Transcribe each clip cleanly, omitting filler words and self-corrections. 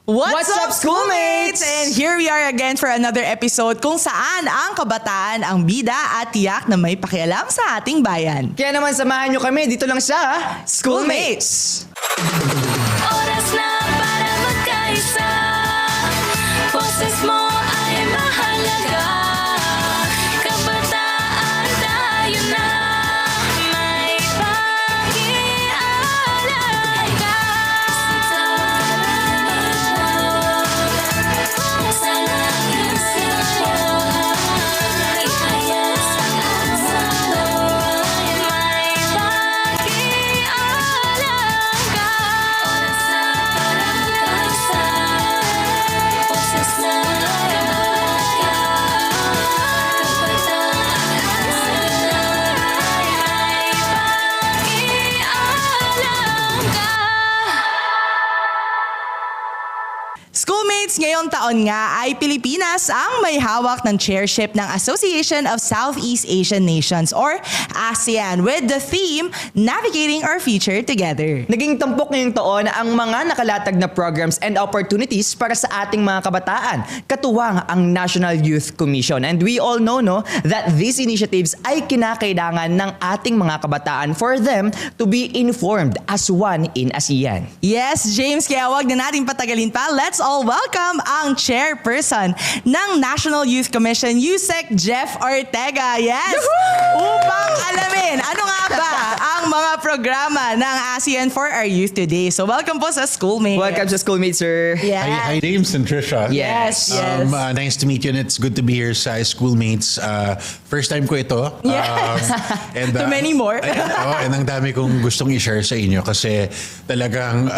What's up, schoolmates? And here we are again for another episode kung saan ang kabataan ang bida at tiyak na may pakialam sa ating bayan. Kaya naman samahan nyo kami dito lang sa Schoolmates! Oras na para magkaisa, boses mo ay mahalaga. Kabataan tayo na, may pakialam ka. Sa langit sa'yo, ihayag sa asawa, may pakialam ka. Oras na para magkaisa, boses mo ay mahalaga. Kabataan tayo na, may pakialam ka. Schoolmates, ngayong taon nga ay Pilipinas ang may hawak ng chairship ng Association of Southeast Asian Nations or ASEAN with the theme Navigating Our Future Together. Naging tampok ngayong taon ang mga nakalatag na programs and opportunities para sa ating mga kabataan, katuwang ang National Youth Commission. And we all know that these initiatives ay kinakailangan ng ating mga kabataan for them to be informed as one in ASEAN. Yes, James, kaya wag na natin patagalin pa. Let's all welcome ang chairperson ng National Youth Commission, Yusek Jeff Ortega. Yes! Upang alamin, ano nga ba ang mga programa ng ASEAN for our youth today. So welcome po sa Schoolmates. Welcome sa Schoolmates, sir. Yeah. Hi James and Trisha. Yes, yes. Nice to meet you and it's good to be here sa Schoolmates. First time ko ito. Yes. To many more. And ang dami kong gustong i-share sa inyo kasi talagang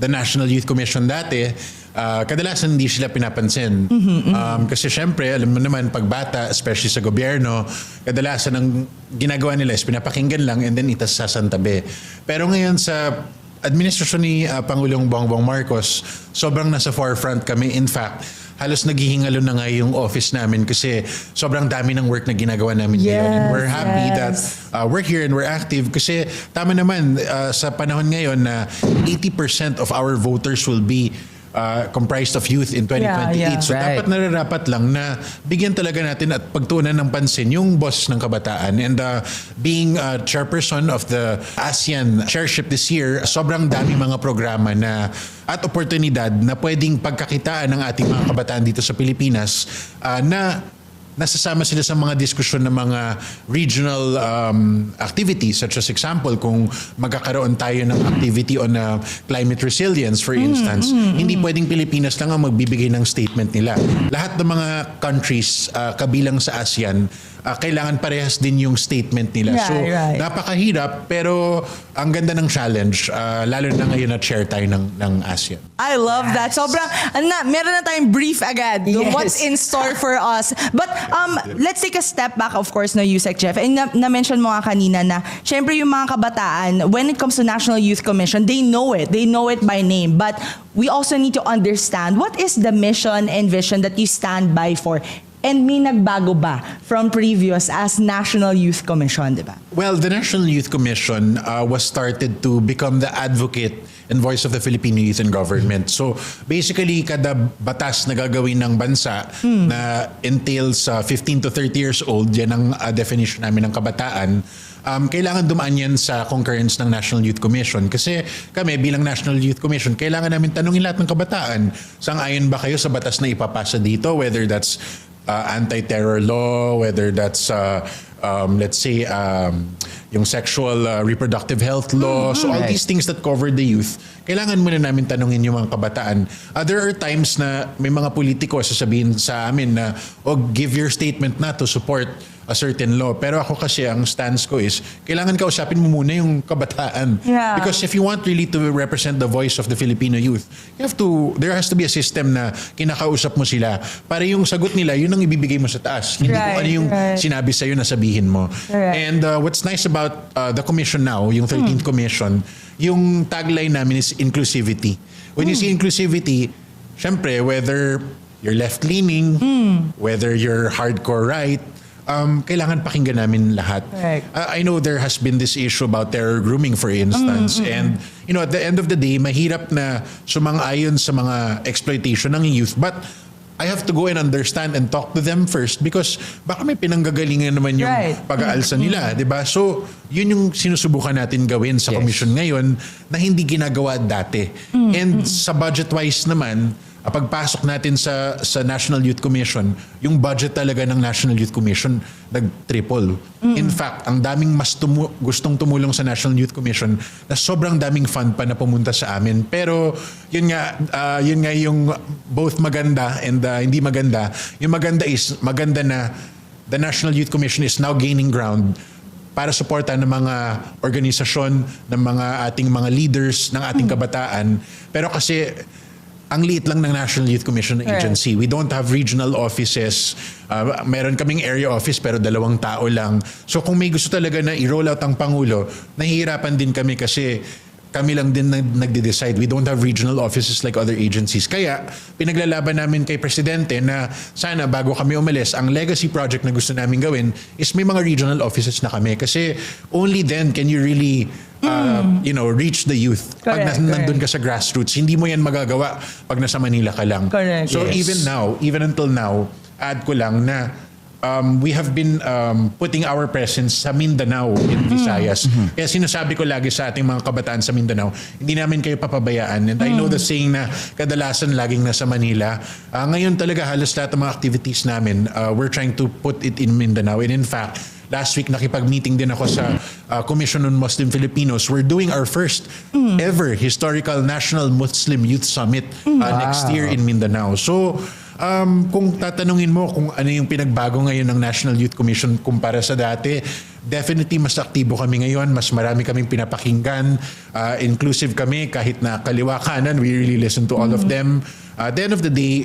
the National Youth Commission dati, kadalasan hindi sila pinapansin. Kasi syempre, alam mo naman, pag bata, especially sa gobyerno, kadalasan ang ginagawa nila is pinapakinggan lang and then itasasantabi. Pero ngayon sa administrasyon ni Pangulong Bongbong Marcos, sobrang nasa forefront kami. In fact, halos naghihingalo na nga yung office namin kasi sobrang dami ng work na ginagawa namin ngayon. And we're happy that we're here and we're active kasi tama naman sa panahon ngayon na 80% of our voters will be comprised of youth in 2028. Yeah. So Right. dapat nararapat lang na bigyan talaga natin at pagtuunan ng pansin yung boss ng kabataan. And being chairperson of the ASEAN Chairship this year, sobrang dami mga programa na at oportunidad na pwedeng pagkakitaan ng ating mga kabataan dito sa Pilipinas na nasasama sila sa mga diskusyon ng mga regional activities such as example kung magkakaroon tayo ng activity on climate resilience for instance, hindi pwedeng Pilipinas lang ang magbibigay ng statement nila. Lahat ng mga countries kabilang sa ASEAN kailangan parehas din yung statement nila. Right. Napakahirap pero ang ganda ng challenge lalo na ngayon na chair tayo ng ASEAN. I love that. Sobrang, meron na tayong brief agad. Yes. What's in store for us. But let's take a step back, of course, Yusek Jeff. And na-mention mo nga kanina na, syempre yung mga kabataan, when it comes to National Youth Commission, they know it. They know it by name. But we also need to understand what is the mission and vision that you stand by for. And may nagbago ba from previous as National Youth Commission, di ba? Well, the National Youth Commission was started to become the advocate and voice of the Filipino youth and government. So basically, kada batas na gagawin ng bansa na entails 15 to 30 years old, yan ang definition namin ng kabataan, kailangan dumaan yan sa concurrence ng National Youth Commission. Kasi kami bilang National Youth Commission, kailangan namin tanungin lahat ng kabataan, sang-ayon ba kayo sa batas na ipapasa dito, whether that's anti-terror law, whether that's let's say yung sexual reproductive health law. So all these things that cover the youth, kailangan muna namin tanungin yung mga kabataan. There are times na may mga politiko sasabihin sa amin na give your statement na to support a certain law. Pero ako kasi ang stance ko is kailangan kausapin mo muna yung kabataan. Yeah. Because if you want really to represent the voice of the Filipino youth, there has to be a system na kinakausap mo sila para yung sagot nila, yun ang ibibigay mo sa taas. Hindi kung ano yung sinabi sa'yo na sabihin mo. And what's nice about the commission now, yung 13th commission, yung tagline namin is inclusivity. When you see inclusivity, syempre, whether you're left-leaning, whether you're hardcore right, kailangan pakinggan namin lahat. Correct. I know there has been this issue about terror grooming, for instance. And, at the end of the day, mahirap na sumang-ayon sa mga exploitation ng youth. But I have to go and understand and talk to them first because baka may pinanggagalingan naman yung Right. pag-aalsa nila, di ba? So, yun yung sinusubukan natin gawin sa Yes. commission ngayon na hindi ginagawa dati. And sa budget-wise naman, pagpasok natin sa National Youth Commission, yung budget talaga ng National Youth Commission nag-triple. In fact, ang daming mas gustong tumulong sa National Youth Commission na sobrang daming fund pa na pumunta sa amin. Pero yun nga yung both maganda and hindi maganda. Yung maganda is maganda na the National Youth Commission is now gaining ground para suportahan ng mga organisasyon, ng mga ating mga leaders, ng ating kabataan. Pero kasi ang liit lang ng National Youth Commission Agency. We don't have regional offices. Meron kaming area office pero 2 tao lang. So kung may gusto talaga na i-roll out ang Pangulo, nahihirapan din kami kasi kami lang din nagde-decide. We don't have regional offices like other agencies. Kaya pinaglalaban namin kay Presidente na sana bago kami umalis, ang legacy project na gusto namin gawin is may mga regional offices na kami. Kasi only then can you really reach the youth. Pag Correct, nandun ka sa grassroots, hindi mo yan magagawa pag nasa Manila ka lang. Correct. So Yes. even until now, add ko lang na we have been putting our presence sa Mindanao in Visayas. Kaya sinasabi ko lagi sa ating mga kabataan sa Mindanao, hindi namin kayo papabayaan. And I know the saying na kadalasan laging nasa Manila. Ngayon talaga halos lahat ng mga activities namin, we're trying to put it in Mindanao. And in fact, last week nakipag-meeting din ako sa Commission on Muslim Filipinos. We're doing our first ever historical National Muslim Youth Summit next year in Mindanao. So, kung tatanungin mo kung ano yung pinagbago ngayon ng National Youth Commission kumpara sa dati, definitely mas aktibo kami ngayon, mas marami kaming pinapakinggan, inclusive kami kahit na kaliwa kanan, we really listen to all of them. At the end of the day,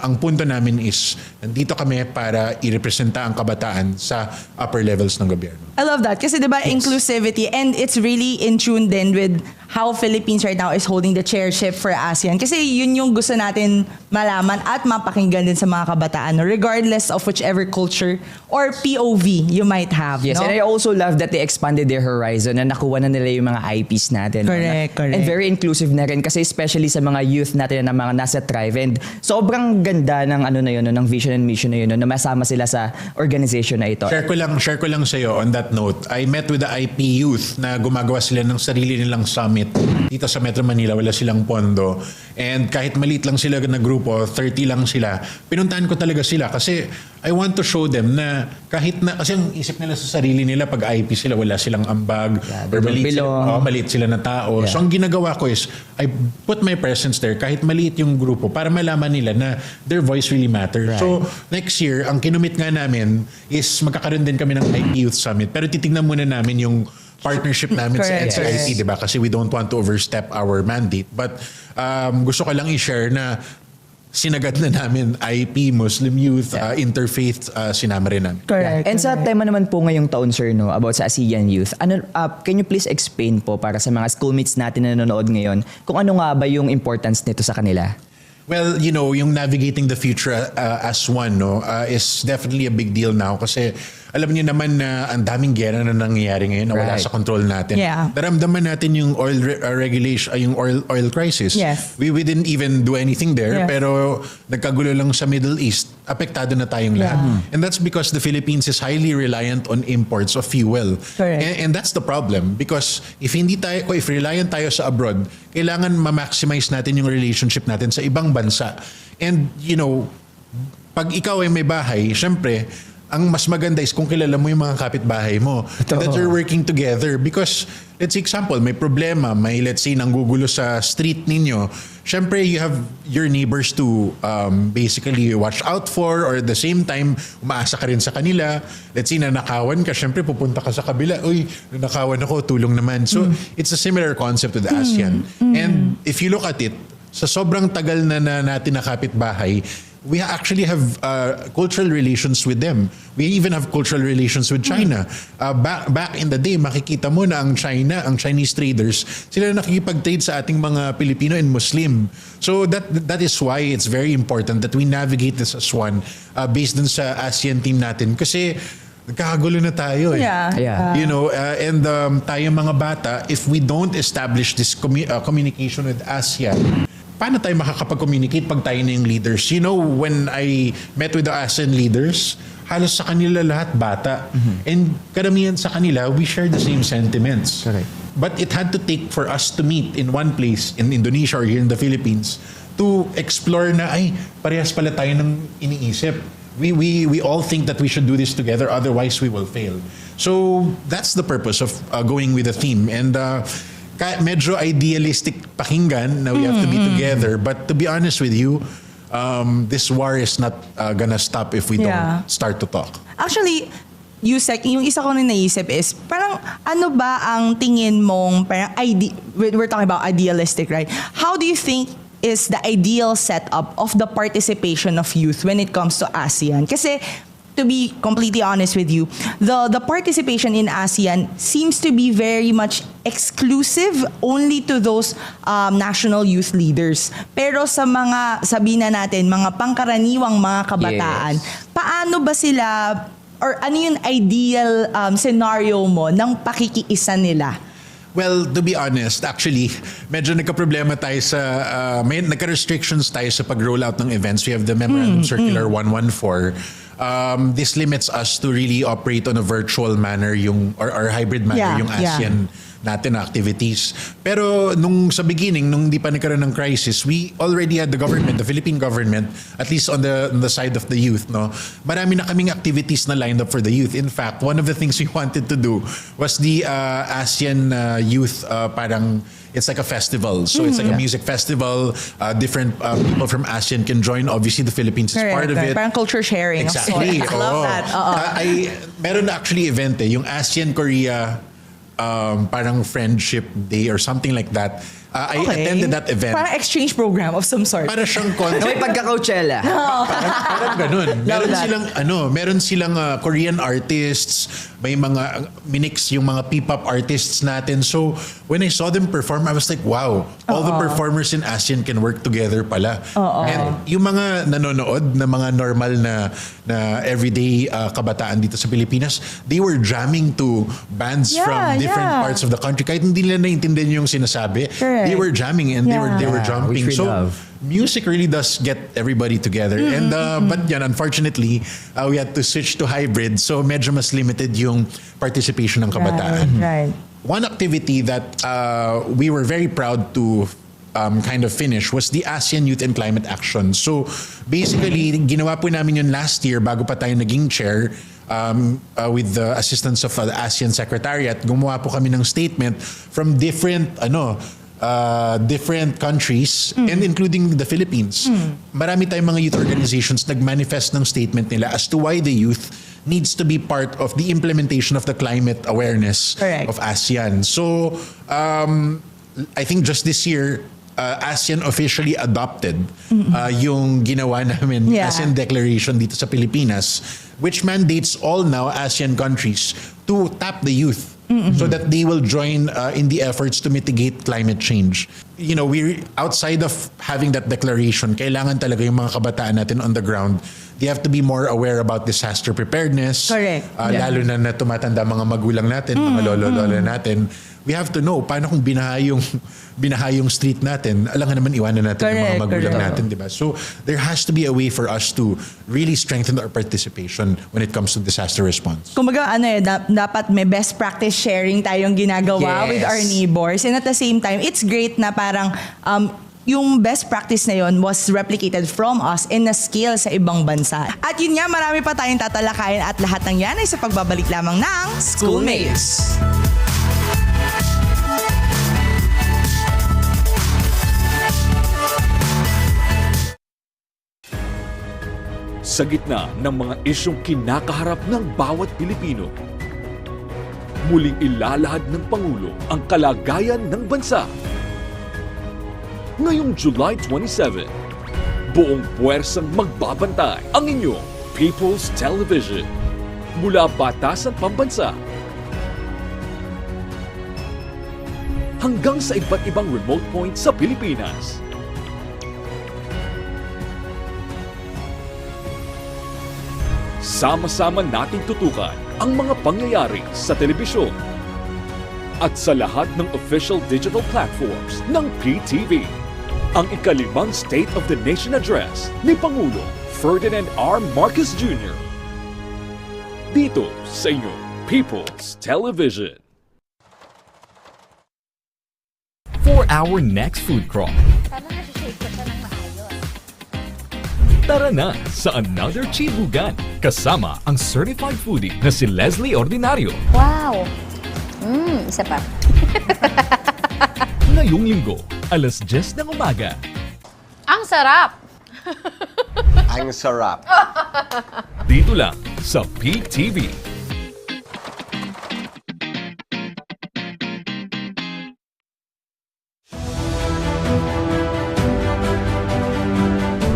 ang punto namin is nandito kami para i-representa ang kabataan sa upper levels ng gobyerno. I love that. Kasi diba, inclusivity, and it's really in tune then with how Philippines right now is holding the chairship for ASEAN. Kasi yun yung gusto natin malaman at mapakinggan din sa mga kabataan, no? Regardless of whichever culture or POV you might have. Yes, no? and I also love that they expanded their horizon na nakuha na nila yung mga IPs natin. Correct, correct. And very inclusive na rin kasi especially sa mga youth natin na mga nasa Thrive. And sobrang ganda ng ng vision and mission na yun, na masama sila sa organization na ito. Share ko lang sa'yo on that note. I met with the IP youth na gumagawa sila ng sarili nilang summit dito sa Metro Manila. Wala silang pondo. And kahit maliit lang sila na grupo, 30 lang sila, pinuntahan ko talaga sila kasi I want to show them na kahit na, kasi ang isip nila sa sarili nila pag IP sila, wala silang ambag, or maliit sila na tao. Yeah. So ang ginagawa ko is, I put my presence there kahit maliit yung grupo para malaman nila na their voice really matters. Right. So next year, ang kinumit nga namin is magkakaroon din kami ng IP Youth Summit. Pero titignan muna namin yung partnership namin sa Correct, NCIC, correct. di ba? Kasi we don't want to overstep our mandate. But gusto ko lang i-share na sinagad na namin IP, Muslim youth, interfaith, sinama rin namin. Correct. And sa correct. tema naman po ngayong taon, sir, no, about sa ASEAN youth, can you please explain po para sa mga schoolmates natin na nanonood ngayon kung ano nga ba yung importance nito sa kanila? Well, yung navigating the future as one, is definitely a big deal now kasi alam niyo naman na ang daming gera na nangyayari ngayon na wala Right. sa control natin. Yeah. Naramdaman natin yung oil regulation, yung oil crisis. Yes. We didn't even do anything there, Yes. pero nagkagulo lang sa Middle East, apektado na tayong lahat. And that's because the Philippines is highly reliant on imports of fuel. Correct. And that's the problem because if reliant tayo sa abroad, kailangan ma-maximize natin yung relationship natin sa ibang bansa. And pag ikaw ay may bahay, syempre, ang mas maganda is kung kilala mo yung mga kapitbahay mo. And that you're working together. Because, let's say example, may problema, let's say nanggugulo sa street ninyo. Syempre, you have your neighbors to basically watch out for, or at the same time, umaasa ka rin sa kanila. Let's say nanakawan ka, syempre pupunta ka sa kabila, uy, nanakawan ako, tulong naman. So, it's a similar concept with ASEAN. And if you look at it, sa sobrang tagal na natin na kapitbahay, we actually have cultural relations with them. We even have cultural relations with China. Back in the day, makikita mo na ang Chinese traders, sila nakikipag-trade sa ating mga Pilipino and Muslim. So that is why it's very important that we navigate this as one based dun sa ASEAN team natin. Kasi nagkakagulo na tayo eh. Yeah. You know, and tayo mga bata, if we don't establish this communication with ASEAN, paano tayo makakapag-communicate pag tayo na yung leaders? You know, when I met with the ASEAN leaders, halos sa kanila lahat bata. And karamihan sa kanila, we share the same sentiments. Correct. But it had to take for us to meet in one place, in Indonesia or here in the Philippines, to explore na, ay, parehas pala tayo ng iniisip. We all think that we should do this together, otherwise we will fail. So that's the purpose of going with the theme. And medyo idealistic pakinggan na we have to be together. But to be honest with you, this war is not gonna stop if we don't start to talk. Actually, Yusek, yung isa ko na naisip is, parang ano ba ang tingin mong, parang we're talking about idealistic, right? How do you think is the ideal setup of the participation of youth when it comes to ASEAN? Kasi, to be completely honest with you, the participation in ASEAN seems to be very much exclusive only to those national youth leaders. Pero sa mga, sabihin na natin, mga pangkaraniwang mga kabataan, paano ba sila, or ano yung ideal scenario mo ng pakikiisa nila? Well, to be honest, actually, medyo nagka-problema tayo sa, may nagka-restrictions tayo sa pag-roll out ng events. We have the Memorandum Circular 114. This limits us to really operate on a virtual manner or hybrid manner yung ASEAN natin na activities. Pero sa beginning, nung di pa nagkaroon ng crisis, we already had the government, the Philippine government, at least on the side of the youth, no? Marami na kaming activities na lined up for the youth. In fact, one of the things we wanted to do was the ASEAN Youth parang it's like a festival. So it's like a music festival. Different people from ASEAN can join. Obviously, the Philippines is part of it. Parang culture sharing. Exactly. I love that. Meron na actually event yung ASEAN-Korea parang friendship day or something like that. I attended that event. Parang exchange program of some sort. Para siyang May pagka-Coachella. parang ganun. Meron silang Korean artists, may mga minix yung mga P-pop artists natin. So when I saw them perform, I was like, wow, all the performers in ASEAN can work together pala. And yung mga nanonood na mga normal na everyday kabataan dito sa Pilipinas, they were jamming to bands from different parts of the country. Kahit hindi nila naintindihan yung sinasabi, they were jamming and they were jumping. Which we So love. music really does get everybody together. And but yan, unfortunately, we had to switch to hybrid. So medyo mas limited yung participation ng kabataan. Right. One activity that we were very proud to kind of finish was the ASEAN Youth and Climate Action. So basically, ginawa po namin yun last year bago pa tayo naging chair. With the assistance of the ASEAN Secretariat, gumawa po kami ng statement from different countries and including the Philippines. Marami tayong mga youth organizations nag-manifest ng statement nila as to why the youth needs to be part of the implementation of the climate awareness of ASEAN. So I think just this year, ASEAN officially adopted yung ginawa namin ASEAN Declaration dito sa Pilipinas, which mandates all now ASEAN countries to tap the youth so that they will join in the efforts to mitigate climate change. You know, we outside of having that declaration, kailangan talaga yung mga kabataan natin on the ground, they have to be more aware about disaster preparedness. Correct. Lalo na tumatanda mga magulang natin, mga lolo-lola natin. We have to know paano kung binaha yung street natin, alangan naman iwanan natin yung mga magulang natin, di ba? So there has to be a way for us to really strengthen our participation when it comes to disaster response. Kumbaga, dapat may best practice sharing tayong ginagawa with our neighbors. And at the same time, it's great na parang yung best practice na yon was replicated from us in a scale sa ibang bansa. At yun nga, marami pa tayong tatalakayin at lahat ng yan ay sa pagbabalik lamang ng Schoolmates. Sa gitna ng mga isyong kinakaharap ng bawat Pilipino, muling ilalahad ng Pangulo ang kalagayan ng bansa. Ngayong July 27, Buong puwersang magbabantay ang inyong People's Television. Mula batasan pambansa hanggang sa iba't ibang remote point sa Pilipinas. Sama-sama nating tutukan ang mga pangyayari sa telebisyon at sa lahat ng official digital platforms ng PTV. Ang ikalimang State of the Nation Address ni Pangulo Ferdinand R. Marcos Jr. Dito sa inyong People's Television. For our next food crawl, Sana nasi-shake ko siya ng maayos. tara na sa another chibugan kasama ang certified foodie na si Leslie Ordinario. Wow! Isa pa. Ngayong linggo, alas 10 ng umaga. Ang sarap! Ang sarap. Dito lang sa PTV.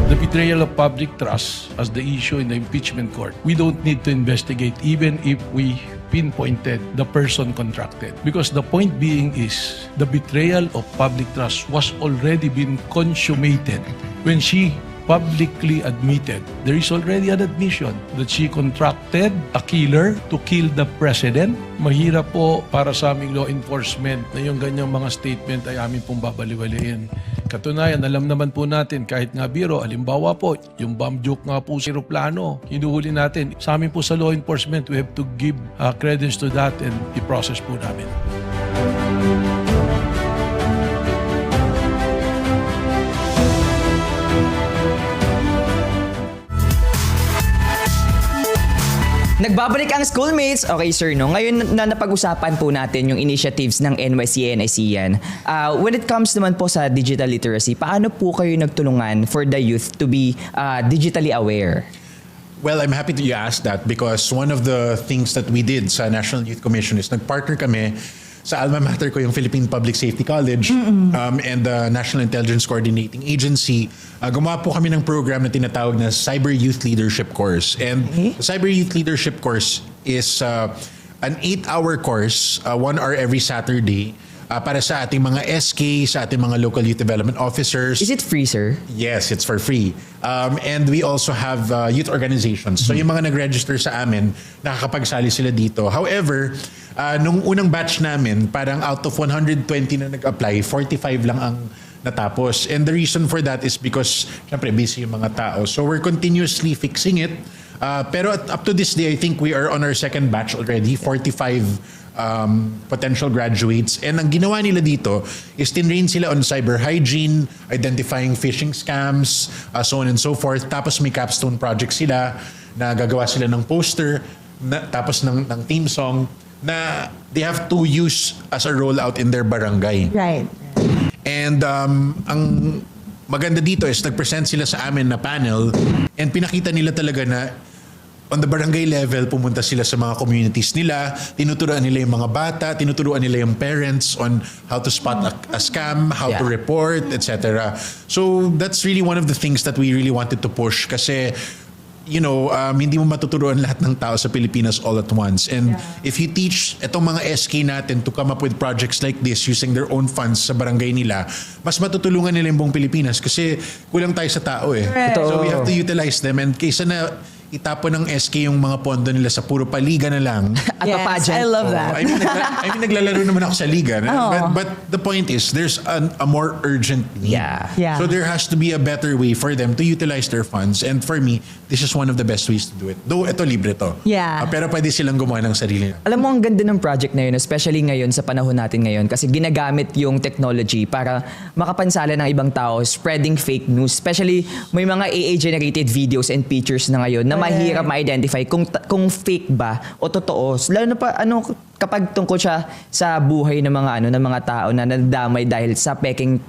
The betrayal of public trust as the issue in the impeachment court. We don't need to investigate even if we pinpointed the person contracted. Because the point being is the betrayal of public trust was already been consummated when she publicly admitted there is already an admission that she contracted a killer to kill the president. Mahirap po para sa aming law enforcement na yung ganyang mga statement ay amin pong babaliwalain. Katunayan, alam naman po natin kahit nga biro, halimbawa po, yung bomb joke nga po sa aeroplano, hinuhuli natin. Sa amin po sa law enforcement, we have to give credence to that and i-process po namin. Nagbabalik ang Schoolmates. Okay, sir, no? Ngayon na napag-usapan po natin yung initiatives ng NYC and ASEAN. When it comes naman po sa digital literacy, paano po kayo nagtulungan for the youth to be digitally aware? Well, I'm happy that you asked that because one of the things that we did sa National Youth Commission is nagpartner kami sa alma mater ko, yung Philippine Public Safety College and the National Intelligence Coordinating Agency. Gumawa po kami ng program na tinatawag na Cyber Youth Leadership Course. And the Cyber Youth Leadership Course is an 8-hour course, 1 hour every Saturday, para sa ating mga SK, sa ating mga local youth development officers. Is it free, sir? Yes, it's for free. And we also have youth organizations. So yung mga nag-register sa amin, nakakapagsali sila dito. However, nung unang batch namin, parang out of 120 na nag-apply, 45 lang ang natapos. And the reason for that is because, syempre, busy yung mga tao. So we're continuously fixing it. Pero up to this day, I think we are on our second batch already, 45 potential graduates. And ang ginawa nila dito is tinrain sila on cyber hygiene, identifying phishing scams, so on and so forth. Tapos may capstone project sila na gagawa sila ng poster, tapos ng theme song na they have to use as a rollout in their barangay. Right. And ang maganda dito is nag-present sila sa amin na panel and pinakita nila talaga na on the barangay level, pumunta sila sa mga communities nila, tinuturuan nila yung mga bata, tinuturuan nila yung parents on how to spot a scam, how to report, etc. So that's really one of the things that we really wanted to push kasi you know, hindi mo matuturuan lahat ng tao sa Pilipinas all at once. And if you teach itong mga SK natin to come up with projects like this using their own funds sa barangay nila, mas matutulungan nila yung buong Pilipinas kasi kulang tayo sa tao eh. Correct. So we have to utilize them and kaysa na itapon ng SK yung mga pondo nila sa puro paliga na lang. At Yes, pageant. I love that. I mean, naglalaro naman ako sa liga. But the point is, there's a more urgent need. Yeah. So there has to be a better way for them to utilize their funds. And for me, this is one of the best ways to do it. Though ito libre to. Yeah. Pero pwede silang gumawa ng sarili. Alam mo, ang ganda ng project na yun, especially ngayon sa panahon natin ngayon, kasi ginagamit yung technology para makapansala ng ibang tao, spreading fake news. Especially, may mga AI-generated videos and pictures na ngayon na mahirap ma-identify kung fake ba o totoo. Lalo na pa, kapag tungkol siya sa buhay ng mga tao na nadamay dahil sa peking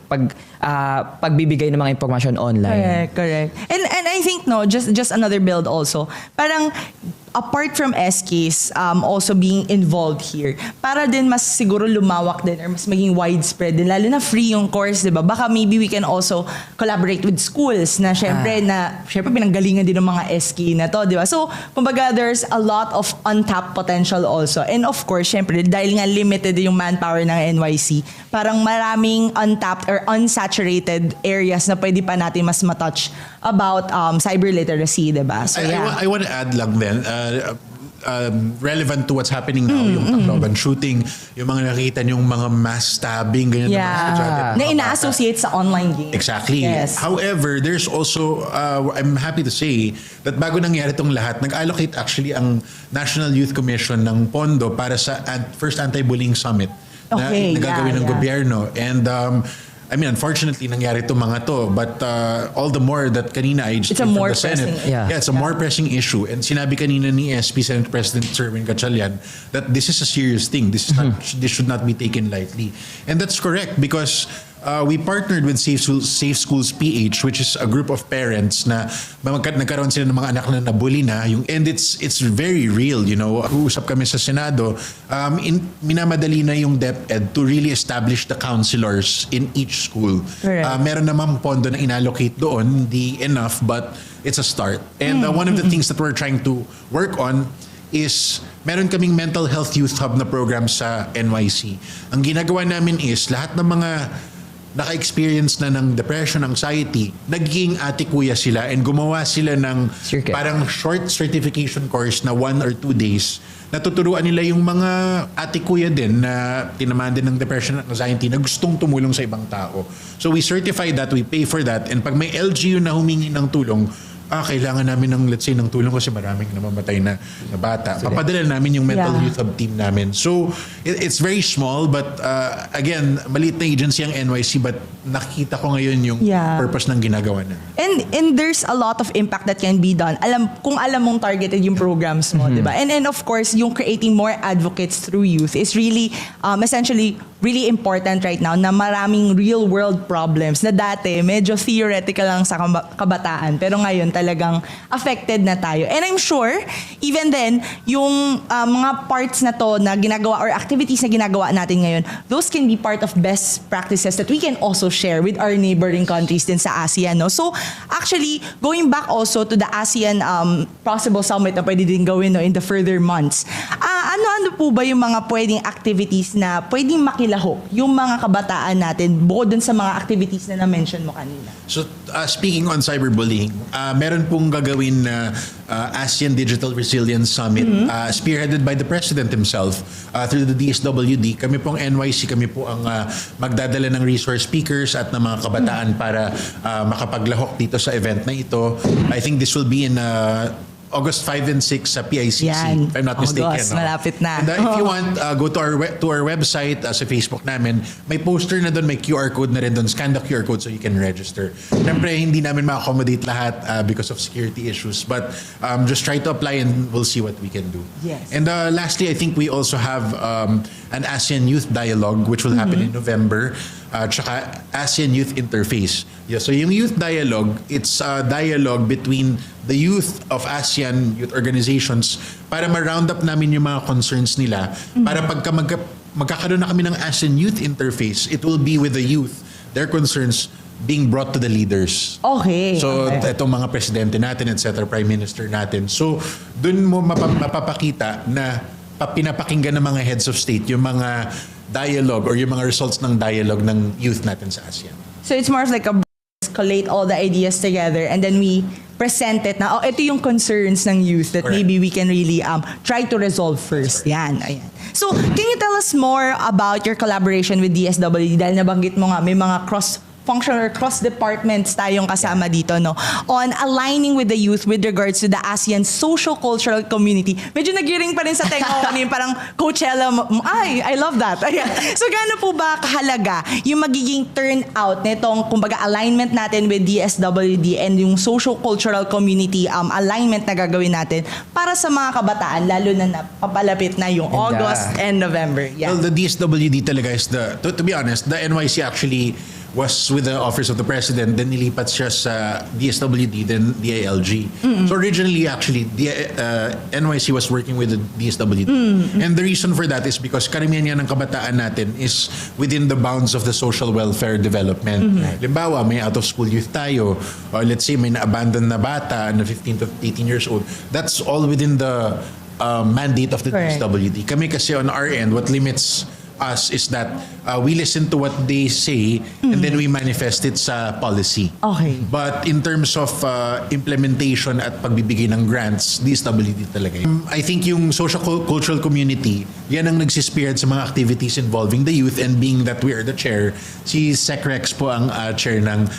pagbibigay ng mga impormasyon online. Correct. And I think just another build also. Parang apart from SKs also being involved here, para din mas siguro lumawak din or mas maging widespread din, lalo na free yung course, di ba? Baka maybe we can also collaborate with schools na syempre pinanggalingan din ng mga SK na to, di ba? So, kumbaga, there's a lot of untapped potential also. And of course, syempre, dahil nga limited yung manpower ng NYC, parang maraming untapped or unsaturated areas na pwede pa natin mas matouch about cyber literacy, di ba? So, yeah. I want to add lang din, relevant to what's happening now, yung Tacloban shooting, yung mga nakita yung mga mass stabbing, ganyan na mga estudyante, Na mga bata. ina-associate sa online games. Exactly. Yes. However, there's also, I'm happy to say that bago nangyari itong lahat, nag-allocate actually ang National Youth Commission ng pondo para sa first anti-bullying summit na nagagawin ng gobyerno. And I mean, unfortunately, nangyari itong mga to. But all the more that kanina I just It's a came more from the Senate. pressing- Yeah. It's a more pressing issue. And sinabi kanina ni SP Senate President Sherwin Gatchalian that this is a serious thing. This should not be taken lightly. And that's correct because we partnered with Safe Schools PH, which is a group of parents na nagkaroon sila ng mga anak na nabully na. And it's very real, you know. Uusap kami sa Senado, minamadali na yung DepEd to really establish the counselors in each school. Correct. Meron namang pondo na inallocate doon, hindi enough, but it's a start. And one of the things that we're trying to work on is meron kaming mental health youth hub na program sa NYC. Ang ginagawa namin is lahat ng mga naka-experience na ng depression, anxiety, naging ate-kuya sila and gumawa sila ng Circuit. parang short certification course na 1 or 2 days. Natuturuan nila yung mga ate-kuya din na tinamaan din ng depression at anxiety na gustong tumulong sa ibang tao. So we certify that, we pay for that, and pag may LGU na humingi ng tulong, kailangan namin ng, let's say, ng tulong kasi maraming namamatay na bata. Papadala namin yung mental youth hub team namin. So, it's very small, but again, maliit na agency ang NYC, but nakikita ko ngayon yung purpose ng ginagawa na. And there's a lot of impact that can be done. Kung alam mong targeted yung programs mo, di ba? And of course, yung creating more advocates through youth is really, essentially, really important right now na maraming real world problems na dati medyo theoretical lang sa kabataan, pero ngayon talagang affected na tayo. And I'm sure, even then, yung mga parts na to na ginagawa or activities na ginagawa natin ngayon, those can be part of best practices that we can also share with our neighboring countries din sa ASEAN. No? So, actually, going back also to the ASEAN possible summit na pwede din gawin in the further months, ano-ano po ba yung mga pwedeng activities na pwedeng makilahok yung mga kabataan natin bukod dun sa mga activities na na-mention mo kanina? So, speaking on cyberbullying, meron pong gagawin na ASEAN Digital Resilience Summit spearheaded by the President himself through the DSWD. Kami pong NYC, kami po ang magdadala ng resource speakers at ng mga kabataan para makapaglahok dito sa event na ito. I think this will be in August 5 and 6 sa PICC, Yan. if I'm not mistaken. August, malapit na. And if you want, go to our website, sa Facebook namin. May poster na doon, may QR code na rin doon. Scan the QR code so you can register. Siyempre, hindi namin ma-accommodate lahat because of security issues. But just try to apply and we'll see what we can do. Yes. And lastly, I think we also have an ASEAN Youth Dialogue which will happen in November. Tsaka ASEAN Youth Interface. Yeah, so yung Youth Dialogue, it's a dialogue between the youth of ASEAN youth organizations para ma-round up namin yung mga concerns nila. Para pagka magkakaroon na kami ng ASEAN Youth Interface, it will be with the youth, their concerns being brought to the leaders. Okay. So, itong mga presidente natin, etc., prime minister natin. So, dun mo mapapakita na pinapakinggan ng mga heads of state yung mga dialogue or yung mga results ng dialogue ng youth natin sa ASEAN. So it's more of like a collate all the ideas together and then we present it na, ito yung concerns ng youth that Correct. maybe we can really try to resolve first. Yan, ayan. So, can you tell us more about your collaboration with DSWD? Dahil nabanggit mo nga, may mga cross-functional or cross-departments tayong kasama dito, no? On aligning with the youth with regards to the ASEAN social-cultural community. Medyo nagiring pa rin sa tenga ko kanina, parang Coachella. I love that. Ayan. So, gaano po ba kahalaga yung magiging turnout nitong, kumbaga, alignment natin with DSWD and yung social-cultural community alignment na gagawin natin para sa mga kabataan, lalo na napapalapit na yung August and November. Yeah. Well, the DSWD talaga is to be honest, the NYC actually was with the Office of the President, then nilipat siya sa DSWD, then DILG. So originally, actually, NYC was working with the DSWD. And the reason for that is because karamihan yan ng kabataan natin is within the bounds of the social welfare development. Halimbawa, may out-of-school youth tayo, or let's say may na-abandon na bata na 15 to 18 years old. That's all within the mandate of the Correct. DSWD. Kami kasi on our end, what limits us is that we listen to what they say and then we manifest it sa policy. Okay. But in terms of implementation at pagbibigay ng grants, DSWD talaga. I think yung social cultural community, yan ang nagsispirit sa mga activities involving the youth, and being that we are the chair, si Sec Rex po ang chair ng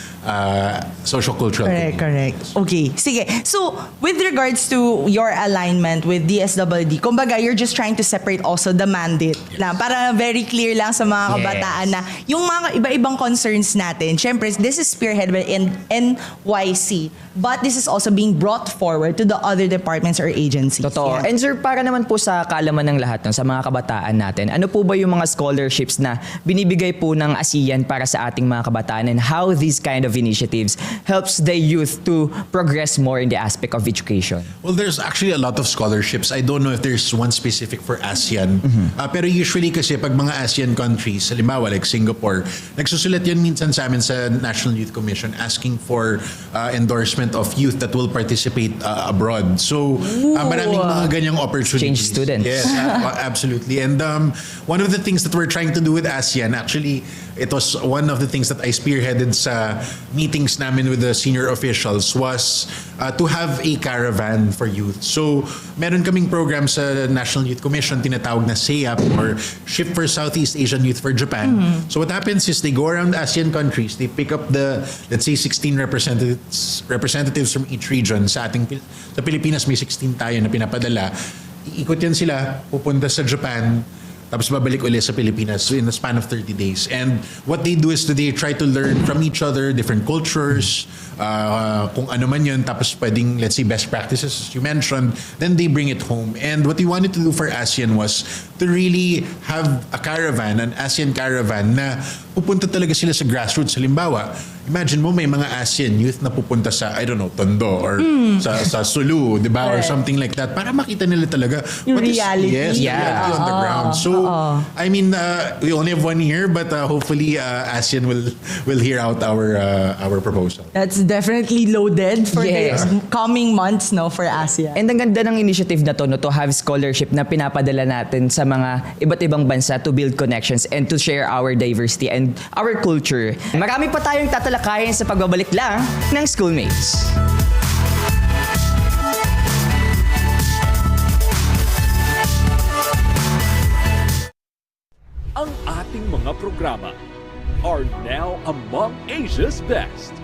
social cultural community. Correct. Okay, sige. So, with regards to your alignment with DSWD, kumbaga, you're just trying to separate also the mandate lang, para very clear lang sa mga kabataan na yung mga iba-ibang concerns natin, syempre, this is spearheaded by NYC, but this is also being brought forward to the other departments or agencies. Totoo. Yeah. And sir, para naman po sa kaalaman ng lahat, no, sa mga kabataan natin, ano po ba yung mga scholarships na binibigay po ng ASEAN para sa ating mga kabataan, and how these kind of initiatives helps the youth to progress more in the aspect of education? Well, there's actually a lot of scholarships. I don't know if there's one specific for ASEAN. Pero usually kasi pag mga ASEAN countries, halimbawa like Singapore, nagsusulat yan minsan sa amin sa National Youth Commission asking for endorsement of youth that will participate abroad. So, maraming mga ganyang opportunities. Change students. Yes, absolutely. And one of the things that we're trying to do with ASEAN, actually, it was one of the things that I spearheaded sa meetings namin with the senior officials, was to have a caravan for youth. So, meron kaming program sa National Youth Commission, tinatawag na SEAP, or Ship for Southeast Asian Youth for Japan. So what happens is they go around ASEAN countries, they pick up the, let's say, 16 representatives from each region. Sa Pilipinas may 16 tayo na pinapadala. Iikot yan sila, pupunta sa Japan, tapos babalik ulit sa Pilipinas in the span of 30 days. And what they do is they try to learn from each other, different cultures, kung ano man yun, tapos pwedeng, let's say, best practices, as you mentioned, then they bring it home. And what we wanted to do for ASEAN was to really have a caravan, an ASEAN caravan, na pupunta talaga sila sa grassroots. Halimbawa, imagine mo may mga ASEAN youth na pupunta sa, I don't know, Tondo, or sa Sulu, di ba? Or something like that, para makita nila talaga Yung what is- reality. yes, the reality on the ground. So, I mean, we only have 1 year, but hopefully ASEAN will hear out our proposal. That's definitely loaded for Yes. the coming months, no, for ASEAN. And ang ganda ng initiative na to, no, to have scholarship na pinapadala natin sa mga iba't ibang bansa to build connections and to share our diversity and our culture. Marami pa tayong tatalakayin sa pagbabalik lang ng Schoolmates. Ang ating mga programa are now among Asia's best.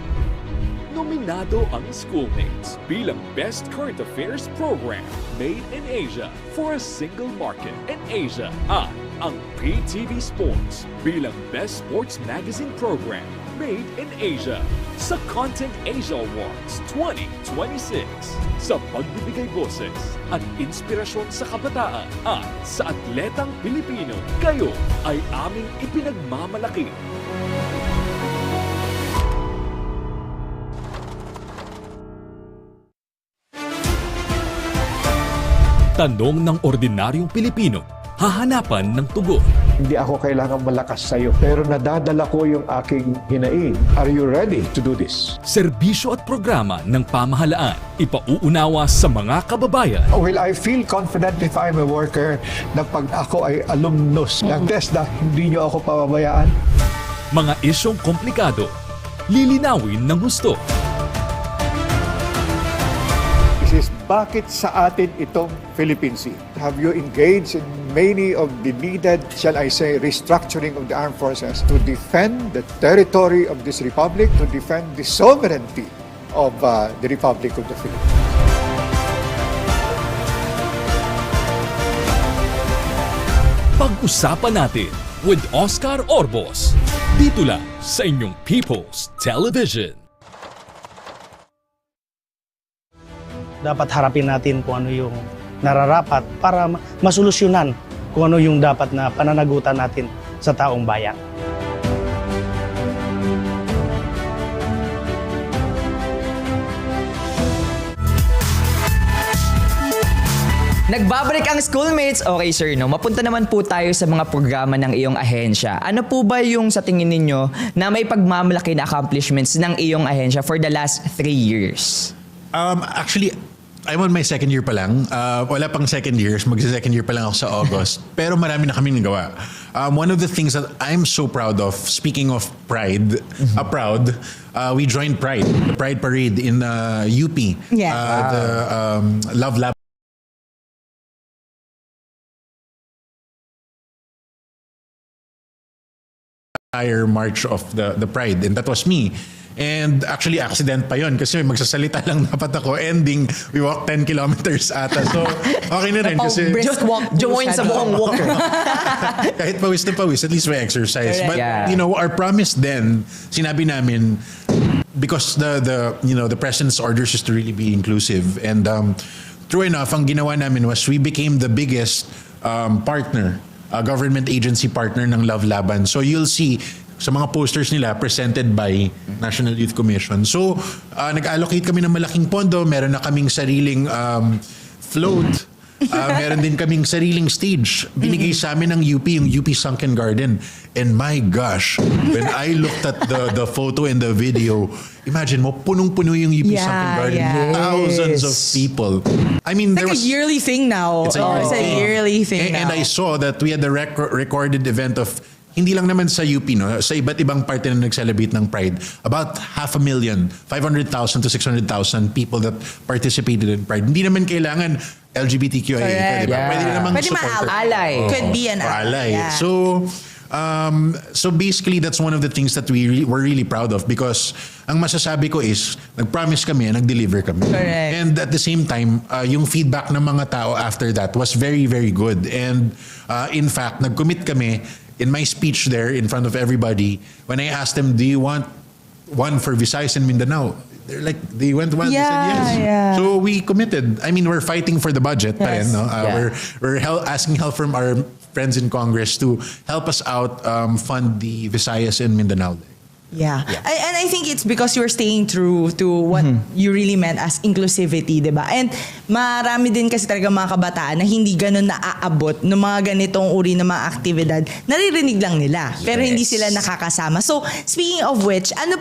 Nominado ang Schoolmates bilang Best Current Affairs Program Made in Asia for a Single Market in Asia, at ang PTV Sports bilang Best Sports Magazine Program Made in Asia sa Content Asia Awards 2026. Sa pagbibigay boses at inspirasyon sa kabataan at sa atletang Pilipino, kayo ay aming ipinagmamalaki. Tanong ng ordinaryong Pilipino, hahanapan ng tugon. Hindi ako kailangan malakas sa'yo, pero nadadala ko yung aking hinaing. Are you ready to do this? Serbisyo at programa ng pamahalaan, ipauunawa sa mga kababayan. Will I feel confident if I'm a worker na pag ako ay alumnus ng TESDA, hindi niyo ako pababayaan? Mga isyong komplikado, lilinawin ng husto. Is bakit sa atin itong Philippine Sea? Have you engaged in many of the needed, shall I say, restructuring of the armed forces to defend the territory of this republic, to defend the sovereignty of the Republic of the Philippines? Pag-usapan natin with Oscar Orbos, dito lang sa inyong People's Television. Dapat harapin natin kung ano yung nararapat para masolusyonan kung ano yung dapat na pananagutan natin sa taong bayan. Nagbabalik ang Schoolmates. Okay sir, no? Mapunta naman po tayo sa mga programa ng iyong ahensya. Ano po ba yung sa tingin ninyo na may pagmamalaki na accomplishments ng iyong ahensya for the last 3 years? Actually, I'm on my second year pa lang. Wala pang second years. Magsa-second year pa lang ako sa August. Pero marami na kami nagawa. One of the things that I'm so proud of, speaking of pride, we joined Pride, the Pride Parade in UP. Yeah. The Love Lab. Entire march of the Pride, and that was me. And actually, accident pa yun kasi magsasalita lang dapat ako. Ending, we walked 10 kilometers ata. So, okay na rin kasi Brisk walk. Join sa buong walker. kahit pawis na pawis, at least may exercise. Correct. But, Yeah. our promise then, sinabi namin, because the president's orders is to really be inclusive. And true enough, ang ginawa namin was we became the biggest partner, government agency partner ng Love Laban. So you'll see sa mga posters nila presented by National Youth Commission. So nag-allocate kami ng malaking pondo, meron na kaming sariling float. Meron din kaming sariling stage. Binigay sa amin ng UP, yung UP Sunken Garden. And my gosh, when I looked at the photo and the video, imagine mo, punong-puno yung UP Sunken Garden. yeah. Thousands of people. I mean, It's like a yearly thing now. It's a yearly It's a thing. yearly thing And now. I saw that we had the recorded event of hindi lang naman sa UP, no? Sa iba't ibang parte na nag-celebrate ng Pride. About 500,000, 500,000 to 600,000 people that participated in Pride. Hindi naman kailangan LGBTQIA, Correct. di ba? Yeah. Pwede namang Pwede supporter. Ally. Could be an Ally. Yeah. So basically, that's one of the things that we're really proud of because ang masasabi ko is, nag-promise kami, nag-deliver kami. Correct. And at the same time, yung feedback ng mga tao after that was very, very good. And in fact, nag-commit kami in my speech there in front of everybody. When I asked them, do you want one for Visayas and Mindanao? They went one. They said yes. Yeah. So we committed. I mean, we're fighting for the budget pa rin, Yes. no? Yeah. We're asking help from our friends in Congress to help us out fund the Visayas and Mindanao. Yeah. And I think it's because you're staying true to what you really meant as inclusivity, di ba? And marami din kasi talaga mga kabataan na hindi ganun naaabot ng mga ganitong uri ng mga aktibidad. Naririnig lang nila, pero hindi sila nakakasama. So, speaking of which, ano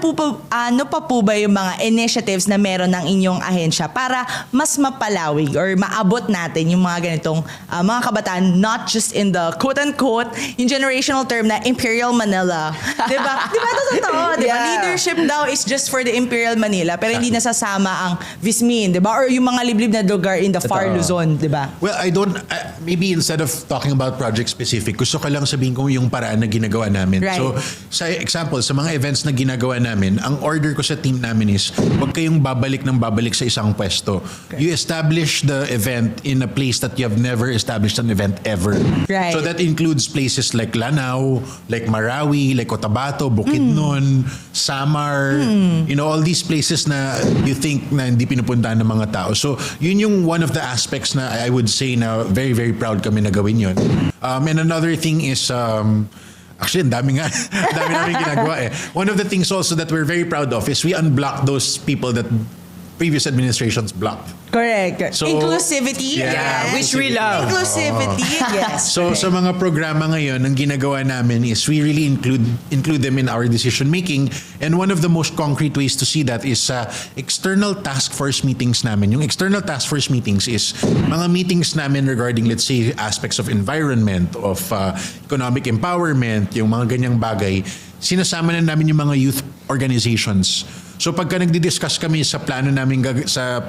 pa po ba yung mga initiatives na meron ng inyong ahensya para mas mapalawig or maabot natin yung mga ganitong mga kabataan, not just in the quote-unquote, yung generational term na Imperial Manila. Di ba? Di ba ito totoo? Di ba? Yeah. Leadership daw is just for the Imperial Manila, pero hindi nasasama ang Vismin, di ba? Or yung mga liblib na lugar in the far Luzon, di ba? Well, maybe instead of talking about project specific, gusto ko lang sabihin ko yung paraan na ginagawa namin. Right. So, sa example, sa mga events na ginagawa namin, ang order ko sa team namin is, huwag kayong babalik sa isang pwesto. Okay. You establish the event in a place that you have never established an event ever. Right. So that includes places like Lanao, like Marawi, like Cotabato, Bukidnon, Samar, all these places na you think na hindi pinupuntahan ng mga tao. So, yun yung one of the aspects na I would say na very, very proud kami na gawin yun. And another thing is, actually, ang dami namin ginagawa eh. One of the things also that we're very proud of is we unblocked those people that previous administrations blocked. Correct. So, inclusivity. yeah, yes. which we love. Inclusivity, yes. So sa mga programa ngayon, ang ginagawa namin is we really include them in our decision making. And one of the most concrete ways to see that is external task force meetings namin. Yung external task force meetings is mga meetings namin regarding, let's say, aspects of environment, of economic empowerment, yung mga ganyang bagay. Sinasama na namin yung mga youth organizations. So pagka nagdi-discuss kami sa plano namin, sa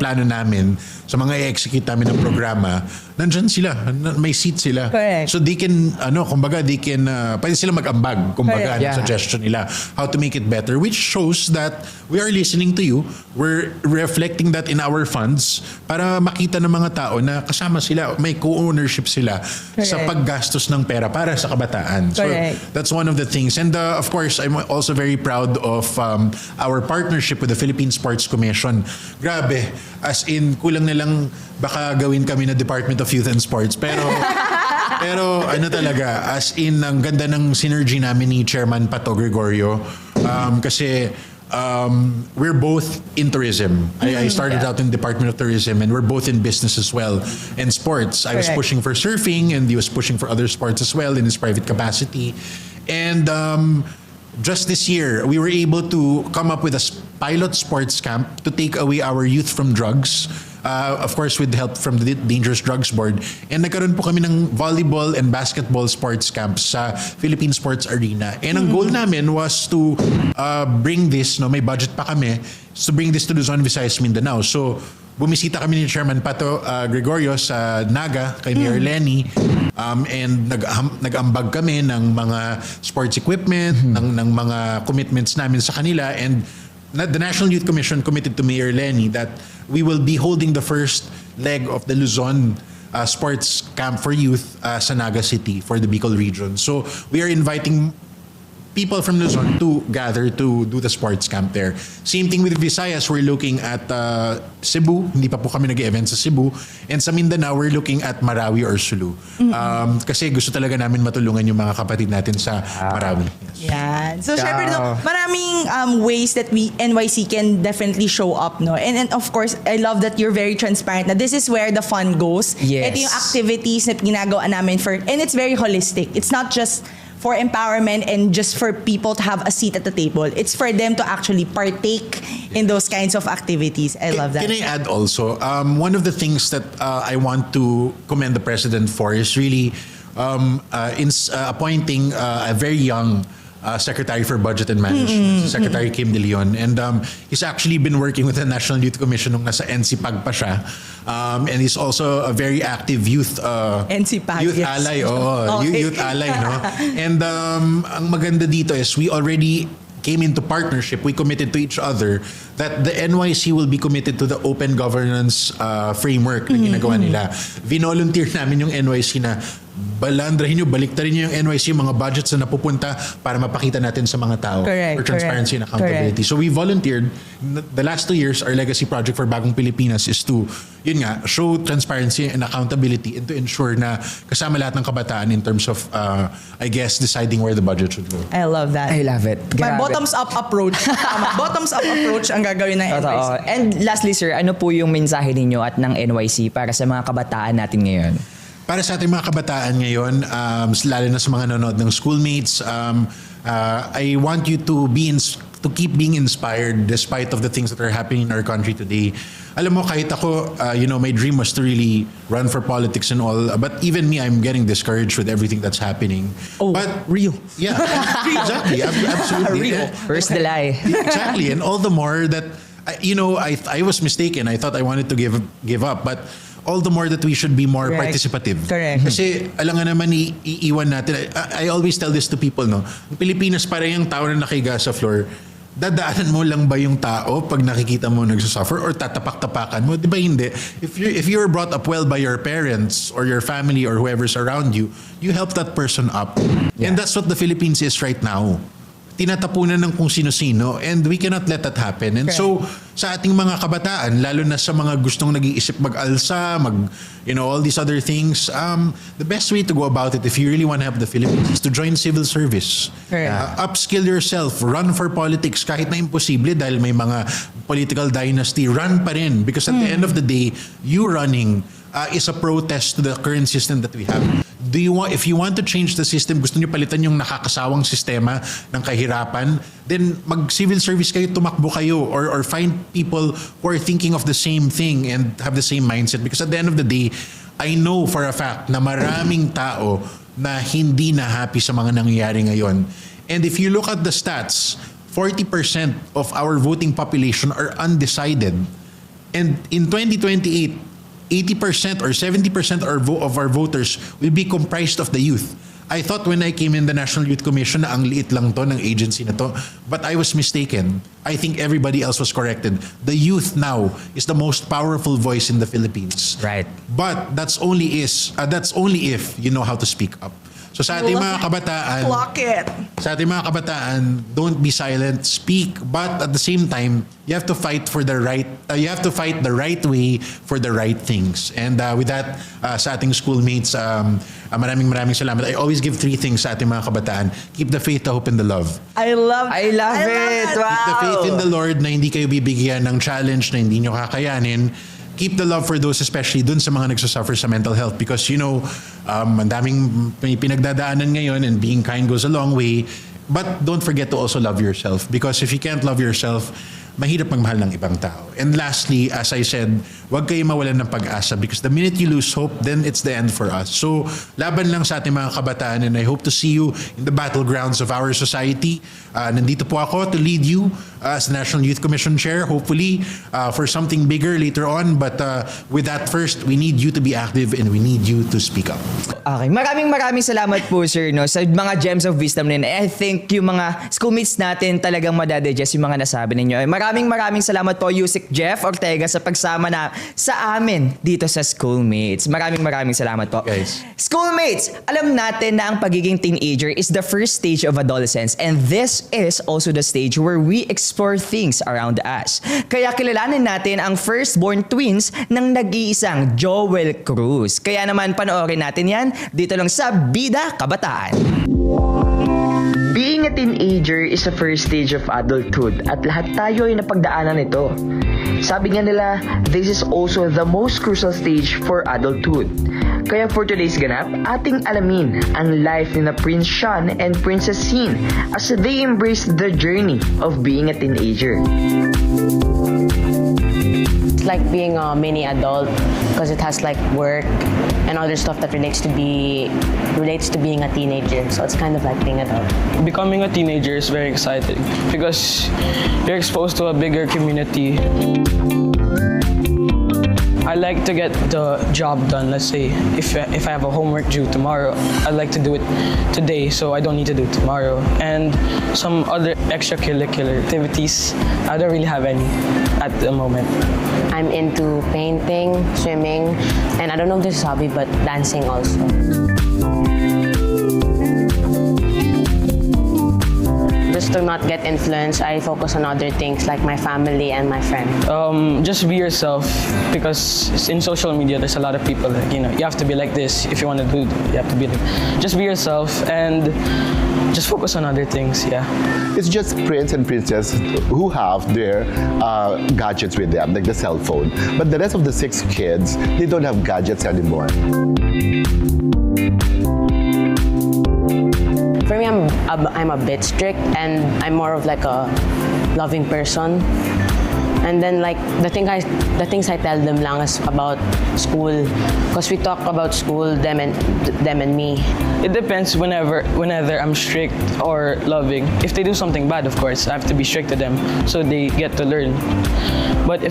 mga i-execute namin ng programa, nandyan sila, may seat sila. Correct. So they can, pwede sila mag-ambag, Correct. ano suggestion nila, how to make it better, which shows that we are listening to you, we're reflecting that in our funds para makita ng mga tao na kasama sila, may co-ownership sila sa paggastos ng pera para sa kabataan. So Correct. that's one of the things. And of course, I'm also very proud of our partnership with the Philippine Sports Commission. Grabe, as in, kulang na lang baka gawin kami na Department of Youth and Sports. Pero talaga, as in, ang ganda ng synergy namin ni Chairman Pato Gregorio. Kasi we're both in tourism. I started out in the Department of Tourism, and we're both in business as well and sports. I was Correct. pushing for surfing, and he was pushing for other sports as well in his private capacity. And just this year, we were able to come up with a pilot sports camp to take away our youth from drugs. Of course, with help from the Dangerous Drugs Board. And nagkaroon po kami ng volleyball and basketball sports camps sa Philippine Sports Arena. And ang goal namin was to bring this, may budget pa kami, to bring this to Luzon, Visayas, Mindanao. So, bumisita kami ni Chairman Pato Gregorio sa Naga, kay Mayor Lenny. And nag-ambag kami ng mga sports equipment, ng mga commitments namin sa kanila. And the National Youth Commission committed to Mayor Lenny that we will be holding the first leg of the Luzon sports camp for youth sa Naga City for the Bicol region. So we are inviting people from Luzon to gather to do the sports camp there. Same thing with Visayas, we're looking at Cebu. Hindi pa po kami nag-event sa Cebu. And sa Mindanao, we're looking at Marawi or Sulu. Kasi gusto talaga namin matulungan yung mga kapatid natin sa Marawi. Yes. Yan. So, syempre, maraming ways that we, NYC can definitely show up, no? And of course, I love that you're very transparent na this is where the fun goes. Yes. Ito yung activities na ginagawa namin and it's very holistic. It's not just for empowerment and just for people to have a seat at the table. It's for them to actually partake in those kinds of activities. I love that. Can I add also, one of the things that I want to commend the President for is really appointing a very young Secretary for Budget and Management, Secretary Kim De Leon. And he's actually been working with the National Youth Commission nung nasa NCPAG pa siya. And he's also a very active youth NCPAG, youth yes. ally. Okay. Youth ally, no? And ang maganda dito is we already came into partnership. We committed to each other that the NYC will be committed to the open governance framework na ginagawa nila. Vinolunteer namin yung NYC na balandrahin nyo, baliktarin nyo yung NYC, yung mga budgets na napupunta para mapakita natin sa mga tao Correct, for transparency correct, and accountability. So we volunteered. The last 2 years, our legacy project for Bagong Pilipinas is to, yun nga, show transparency and accountability and to ensure na kasama lahat ng kabataan in terms of, I guess, deciding where the budget should go. I love that. I love it. My Grabe. bottoms-up approach. Tama. Bottoms-up approach ang gagawin ng NYC. Totoo. And lastly, sir, ano po yung mensahe ninyo at ng NYC para sa mga kabataan natin ngayon? Para sa ating mga kabataan ngayon, lalo na sa mga nanonood ng Schoolmates, I want you to keep being inspired despite of the things that are happening in our country today. Alam mo, kahit ako, my dream was to really run for politics and all. But even me, I'm getting discouraged with everything that's happening. Oh, but real. Yeah, exactly, absolutely. Where's the lie? Exactly, and all the more that I was mistaken. I thought I wanted to give up, but all the more that we should be more Correct. participative. Correct. Kasi alam nga naman iiwan natin. I always tell this to people, no. Ang Pilipinas parang yung tao na nakahiga sa floor. Dadaanan mo lang ba yung tao pag nakikita mo nagsasuffer or tatapak-tapakan mo? Di ba hindi? If you were brought up well by your parents or your family or whoever's around you, you help that person up. Yeah. And that's what the Philippines is right now. Tinatapunan ng kung sino-sino and we cannot let that happen. And so sa ating mga kabataan, lalo na sa mga gustong nag-iisip mag-alsa, all these other things, the best way to go about it if you really want to help the Philippines is to join civil service. Upskill yourself, run for politics kahit na imposible dahil may mga political dynasty, run pa rin because at the end of the day, you running is a protest to the current system that we have. If you want to change the system, gusto niyo palitan yung nakakasawang sistema ng kahirapan, then mag-civil service kayo, tumakbo kayo, or find people who are thinking of the same thing and have the same mindset. Because at the end of the day, I know for a fact na maraming tao na hindi na happy sa mga nangyayari ngayon. And if you look at the stats, 40% of our voting population are undecided. And in 2028, 80% or 70% of our voters will be comprised of the youth. I thought when I came in the National Youth Commission na ang liit lang to ng agency na to, but I was mistaken. I think everybody else was corrected. The youth now is the most powerful voice in the Philippines. Right. But that's only if you know how to speak up. So sa ating mga kabataan, Clock it. sa ating mga kabataan, don't be silent, speak, but at the same time, you have to fight for the right, you have to fight the right way for the right things. And with that, sa ating schoolmates, maraming salamat. I always give 3 things sa ating mga kabataan. Keep the faith, the hope, and the love. I love it. that. Wow. Keep the faith in the Lord na hindi kayo bibigyan ng challenge na hindi nyo kakayanin. Keep the love for those, especially dun sa mga nagsasuffer sa mental health, because ang daming may pinagdadaanan ngayon, and being kind goes a long way. But don't forget to also love yourself, because if you can't love yourself, mahirap magmahal ng ibang tao. And lastly, as I said, huwag kayo mawalan ng pag-asa, because the minute you lose hope, then it's the end for us. So, laban lang sa ating mga kabataan, and I hope to see you in the battlegrounds of our society. Nandito po ako to lead you as National Youth Commission Chair, hopefully for something bigger later on. But with that first, we need you to be active and we need you to speak up. Okay, maraming salamat po sir sa mga gems of wisdom din. I think yung mga schoolmates natin talagang madadigest yung mga nasabi ninyo. Maraming salamat po Yusik Jeff Ortega sa pagsama sa amin dito sa Schoolmates. Maraming salamat po. Guys. Schoolmates, alam natin na ang pagiging teenager is the first stage of adolescence, and this is also the stage where we explore things around us. Kaya kilalanin natin ang firstborn twins ng nag-iisang Joel Cruz. Kaya naman panoorin natin yan dito lang sa Bida Kabataan. Being a teenager is the first stage of adulthood at lahat tayo ay napagdaanan nito. Sabi nga nila, this is also the most crucial stage for adulthood. Kaya for today's ganap, ating alamin ang life ni na Prince Sean and Princess Sin as they embrace the journey of being a teenager. It's like being a mini adult because it has like work and other stuff that relates to being a teenager. So it's kind of like being an adult. Becoming a teenager is very exciting because you're exposed to a bigger community. I like to get the job done. Let's say if I have a homework due tomorrow, I like to do it today so I don't need to do it tomorrow. And some other extracurricular activities, I don't really have any at the moment. I'm into painting, swimming, and I don't know if this is a hobby, but dancing also. Just to not get influenced, I focus on other things like my family and my friend. Just be yourself because in social media there's a lot of people that, you have to be like this if you want to do it, you have to be like, just be yourself and just focus on other things. It's just prince and princess who have their gadgets with them, like the cell phone. But the rest of the 6 kids, they don't have gadgets anymore. For me, I'm a bit strict and I'm more of like a loving person. And then like the things I tell them lang is about school, because we talk about school, them and me. It depends whenever I'm strict or loving. If they do something bad, of course, I have to be strict to them so they get to learn. But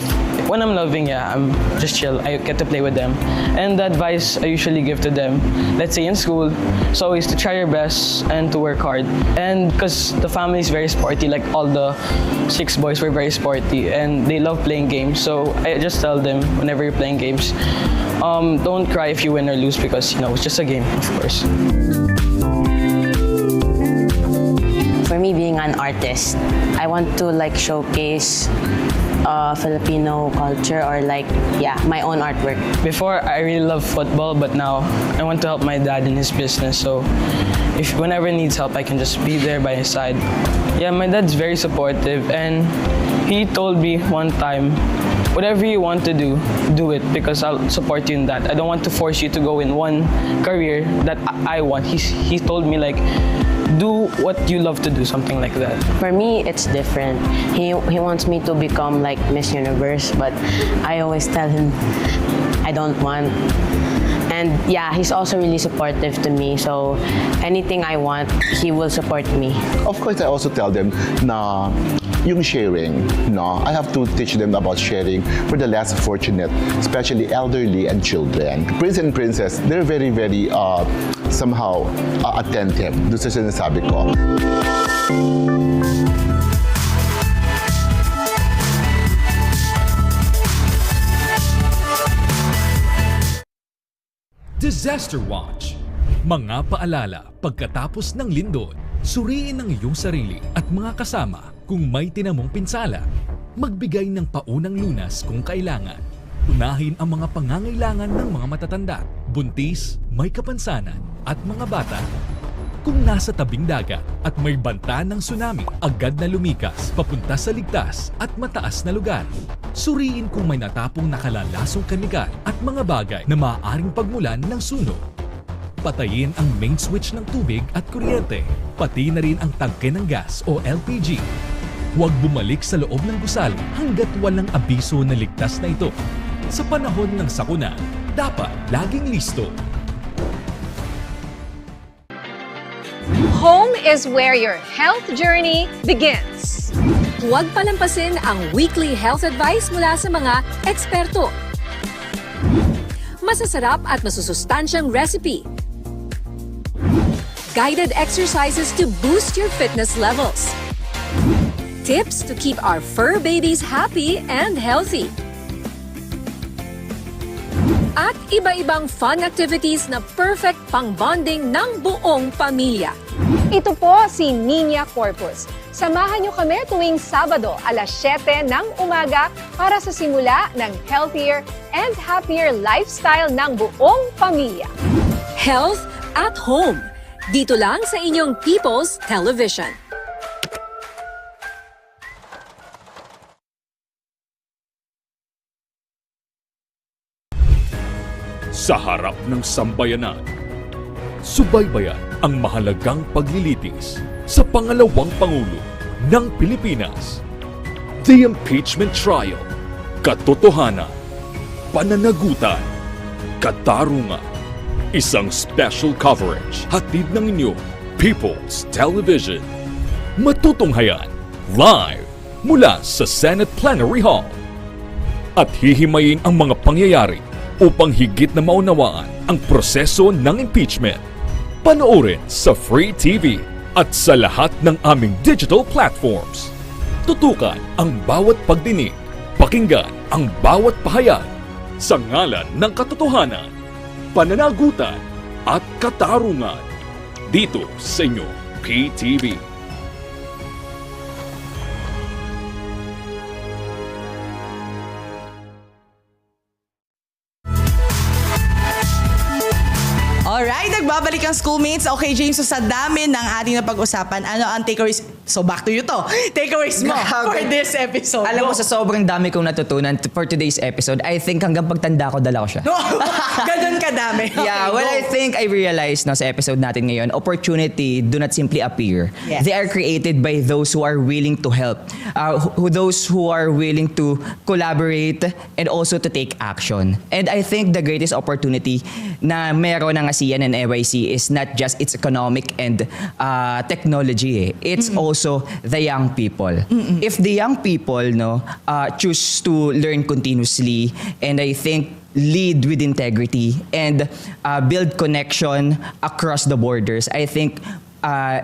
when I'm loving, I'm just chill. I get to play with them. And the advice I usually give to them, let's say in school, is always to try your best and to work hard. And because the family is very sporty, like all the 6 boys were very sporty and they love playing games. So I just tell them whenever you're playing games, don't cry if you win or lose because it's just a game, of course. For me, being an artist, I want to like showcase Filipino culture or my own artwork. Before, I really loved football, but now I want to help my dad in his business. So whenever he needs help, I can just be there by his side. Yeah, my dad's very supportive and he told me one time, whatever you want to do, do it because I'll support you in that. I don't want to force you to go in one career that I want. He told me do what you love to do, something like that. For me, it's different. He wants me to become like Miss Universe, but I always tell him I don't want. And he's also really supportive to me. So anything I want, he will support me. Of course, I also tell them na yung sharing, I have to teach them about sharing for the less fortunate, especially elderly and children. Prince and princess, they're very, very somehow attentive doon sa sinasabi ko. Disaster Watch. Mga paalala pagkatapos ng lindol. Suriin ang iyong sarili at mga kasama kung may tinamong pinsala. Magbigay ng paunang lunas kung kailangan. Unahin ang mga pangangailangan ng mga matatanda, buntis, may kapansanan at mga bata. Kung nasa tabing dagat at may banta ng tsunami, agad na lumikas papunta sa ligtas at mataas na lugar. Suriin kung may natapong nakalalasong kemigal at mga bagay na maaaring pagmulan ng sunog. Patayin ang main switch ng tubig at kuryente, pati na rin ang tangke ng gas o LPG. Huwag bumalik sa loob ng gusali hanggat walang abiso na ligtas na ito. Sa panahon ng sakuna, dapat laging listo. Home is where your health journey begins. Huwag palampasin ang weekly health advice mula sa mga eksperto. Masasarap at masusustansyang recipe. Guided exercises to boost your fitness levels. Tips to keep our fur babies happy and healthy. At iba-ibang fun activities na perfect pang-bonding ng buong pamilya. Ito po si Niña Corpus. Samahan niyo kami tuwing Sabado, alas 7 ng umaga para sa simula ng healthier and happier lifestyle ng buong pamilya. Health at Home. Dito lang sa inyong People's Television. Sa harap ng sambayanan, subaybayan ang mahalagang paglilitis sa pangalawang Pangulo ng Pilipinas. The Impeachment Trial, katotohanan, pananagutan, katarungan. Isang special coverage hatid ng inyong People's Television. Matutunghayan live mula sa Senate Plenary Hall. At hihimayin ang mga pangyayari upang higit na maunawaan ang proseso ng impeachment. Panoorin sa Free TV at sa lahat ng aming digital platforms. Tutukan ang bawat pagdinig, pakinggan ang bawat pahayag sa ngalan ng katotohanan, pananagutan at katarungan dito sa inyong PTV. Alright, nagbabalik ang schoolmates. Okay, James, so sa dami ng ating napag-usapan, ano ang takeaways? So back to you to. Takeaways mo for this episode. Alam mo, sa sobrang dami kong natutunan for today's episode, I think hanggang pagtanda ko, dala ko siya. Ganun kadami. Okay, Yeah, well, go. I think I realized na sa episode natin ngayon, opportunity do not simply appear. Yes. They are created by those who are willing to help, those who are willing to collaborate and also to take action. And I think the greatest opportunity na meron ng ASEAN and NYC is not just its economic and technology. It's also the young people. If the young people choose to learn continuously, and I think lead with integrity and build connection across the borders, I think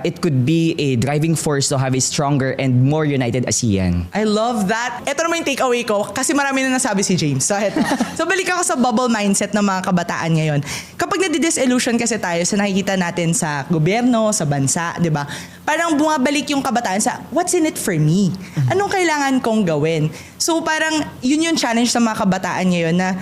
it could be a driving force to have a stronger and more united ASEAN. I love that. Ito naman yung takeaway ko kasi marami na nasabi si James. So, eto. So balik ako sa bubble mindset ng mga kabataan ngayon. Kapag nadidisillusion kasi tayo sa nakikita natin sa gobyerno, sa bansa, di ba? Parang bumabalik yung kabataan sa what's in it for me? Anong kailangan kong gawin? So parang yun yung challenge sa mga kabataan ngayon na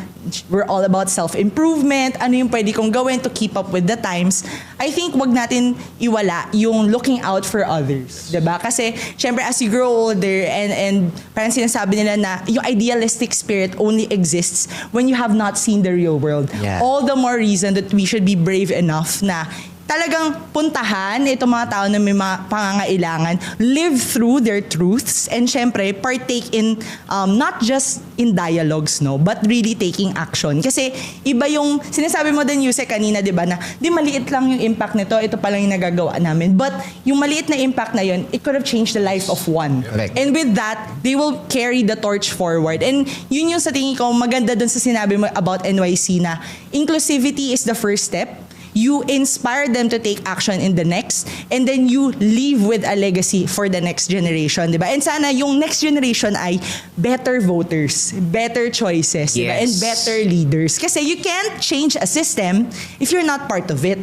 we're all about self-improvement. Ano yung pwede kong gawin to keep up with the times? I think wag natin iwala yung looking out for others. Diba? Kasi syempre as you grow older and parang sinasabi nila na yung idealistic spirit only exists when you have not seen the real world. Yeah. All the more reason that we should be brave enough na talagang puntahan itong mga tao na may mga pangangailangan, live through their truths, and syempre, partake in, not just in dialogues, no, but really taking action. Kasi iba yung, sinasabi mo din, Yuse, kanina, di ba, na di maliit lang yung impact nito, ito pa lang yung nagagawa namin. But yung maliit na impact na yun, it could have changed the life of one. Correct. And with that, they will carry the torch forward. And yun yung sa tingin ko, maganda dun sa sinabi mo about NYC na inclusivity is the first step. You inspire them to take action in the next, and then you leave with a legacy for the next generation, di ba? And sana yung next generation ay better voters, better choices, di ba? And Yes. better leaders. Kasi you can't change a system if you're not part of it.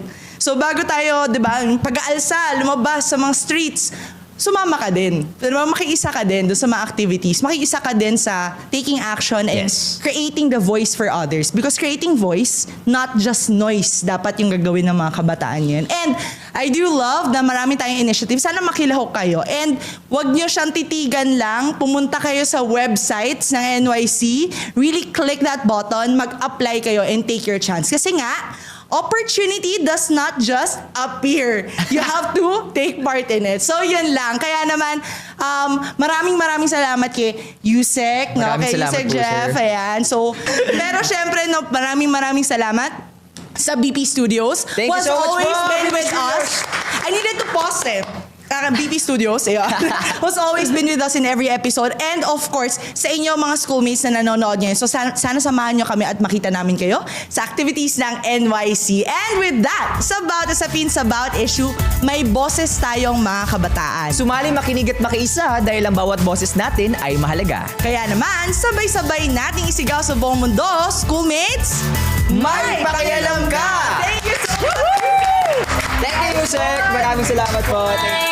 So bago tayo, di ba, pag-aalsa, lumabas sa mga streets, sumama ka din. Pero makiisa ka din doon sa mga activities. Makiisa ka din sa taking action and creating the voice for others. Because creating voice, not just noise, dapat yung gagawin ng mga kabataan yan. And I do love na marami tayong initiative. Sana makilahok kayo. And wag nyo siyang titigan lang. Pumunta kayo sa websites ng NYC. Really click that button, mag-apply kayo and take your chance. Kasi nga, opportunity does not just appear. You have to take part in it. So, yun lang. Kaya naman, maraming salamat kay Yusek, no? Maraming Kay salamat Yusek po, Jeff, sir. ayan. So, pero syempre, no, maraming salamat sa BP Studios. Thank you so much always po, been BP with Studios. us. I needed to pause BP Studios, was always been with us in every episode. And of course, sa inyo mga schoolmates na nanonood ngayon. So sana samahan nyo kami at makita namin kayo sa activities ng NYC. And with that, sa About Usapin sa About Issue, may boses tayong mga kabataan. Sumali, makinig at makiisa dahil ang bawat boses natin ay mahalaga. Kaya naman, sabay-sabay nating isigaw sa buong mundo, schoolmates, May pakialam ka! Thank you so much! Thank you, Yusek. Maraming salamat po. Thank you.